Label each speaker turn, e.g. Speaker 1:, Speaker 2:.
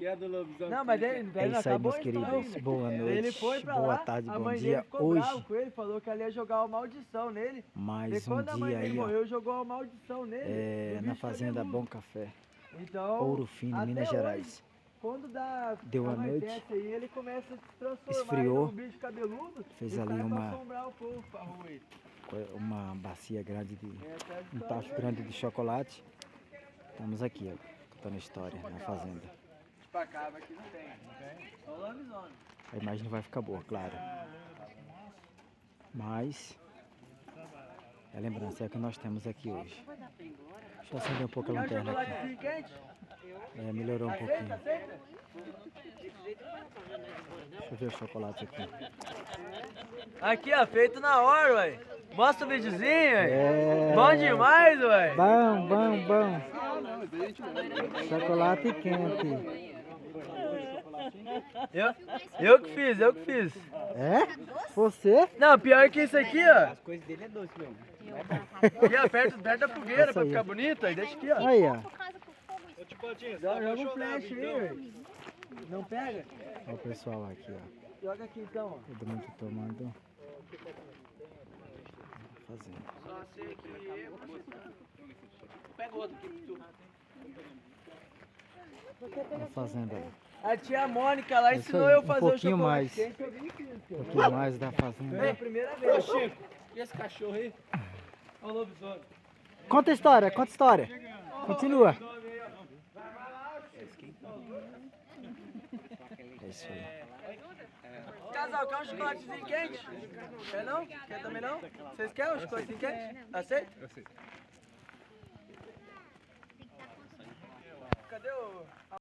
Speaker 1: E a do lobisomem?
Speaker 2: Não, mas ele
Speaker 3: É
Speaker 2: não
Speaker 3: isso aí,
Speaker 2: acabou
Speaker 3: meus
Speaker 2: a história
Speaker 3: queridos.
Speaker 2: ainda.
Speaker 3: Boa
Speaker 2: Ele foi
Speaker 3: noite,
Speaker 2: pra
Speaker 3: boa
Speaker 2: lá,
Speaker 3: tarde,
Speaker 2: a
Speaker 3: bom
Speaker 2: mãe
Speaker 3: dia.
Speaker 2: dele ficou bravo
Speaker 3: Hoje,
Speaker 2: com ele, falou que ela ia jogar uma maldição nele.
Speaker 3: mais
Speaker 2: E
Speaker 3: um
Speaker 2: quando a mãe
Speaker 3: dia
Speaker 2: dele
Speaker 3: aí, ó.
Speaker 2: morreu, jogou uma maldição nele. do
Speaker 3: Na
Speaker 2: bicho
Speaker 3: fazenda
Speaker 2: cabeludo.
Speaker 3: Bom Café,
Speaker 2: Então,
Speaker 3: Ouro Fino,
Speaker 2: até
Speaker 3: Minas
Speaker 2: hoje,
Speaker 3: Gerais.
Speaker 2: quando
Speaker 3: Deu a noite,
Speaker 2: anoitece aí, ele começa a se transformar
Speaker 3: esfriou,
Speaker 2: em um bicho cabeludo
Speaker 3: fez
Speaker 2: e
Speaker 3: ali
Speaker 2: sai pra
Speaker 3: uma-
Speaker 2: assombrar o povo pra rua aí.
Speaker 3: uma bacia grande de
Speaker 2: Essa é a
Speaker 3: um
Speaker 2: história
Speaker 3: tacho
Speaker 2: dele.
Speaker 3: grande de chocolate. Estamos aqui, ó, contando a história na fazenda.
Speaker 2: Chupacabra aqui não tem. Só lobisomem.
Speaker 3: A imagem não vai ficar boa, claro. Mas é a lembrança, é o que nós temos aqui hoje. Deixa eu acender um pouco a
Speaker 2: Quer um
Speaker 3: lanterna aqui.
Speaker 2: chocolatezinho quente?
Speaker 3: Melhorou um pouquinho.
Speaker 2: Aceita?
Speaker 3: Deixa eu ver o chocolate aqui.
Speaker 2: Aqui, ó, feito na hora, ué. Mostra o videozinho, ué.
Speaker 3: É.
Speaker 2: Bom demais, ué.
Speaker 3: Bom, bom, bom. Chocolate quente.
Speaker 2: Eu que fiz.
Speaker 3: É? Você?
Speaker 2: Não, pior que isso aqui, ó.
Speaker 1: As coisas dele é doce mesmo.
Speaker 2: Aqui, ó, perto da fogueira,
Speaker 3: Essa
Speaker 2: pra
Speaker 3: aí.
Speaker 2: ficar bonito, aí deixa aqui, ó.
Speaker 3: Aí, ó.
Speaker 2: Joga um flash aí, ué. Não pega?
Speaker 3: Olha o pessoal aqui, ó.
Speaker 2: Joga aqui então, ó.
Speaker 3: Todo mundo tomando. Fazendo.
Speaker 2: Só sei que
Speaker 1: Pega outro aqui.
Speaker 3: Na fazenda.
Speaker 2: a tia Mônica lá
Speaker 3: É isso
Speaker 2: ensinou
Speaker 3: aí,
Speaker 2: eu a
Speaker 3: um
Speaker 2: fazer o
Speaker 3: pouquinho
Speaker 2: chocolate
Speaker 3: mais.
Speaker 2: quente, eu vim aqui.
Speaker 3: Um pouquinho mais da
Speaker 2: É a
Speaker 3: fazenda.
Speaker 2: primeira
Speaker 1: Ô,
Speaker 2: vez.
Speaker 1: Chico, e esse cachorro aí? Olha o lobisomem.
Speaker 3: Conta a história, conta a história. Continua. É isso aí.
Speaker 2: Casal, quer um chocolatezinho quente? Quer não? Quer também não? Vocês querem um chocolatezinho quente? Aceita?
Speaker 1: Eu sei.
Speaker 2: Cadê o...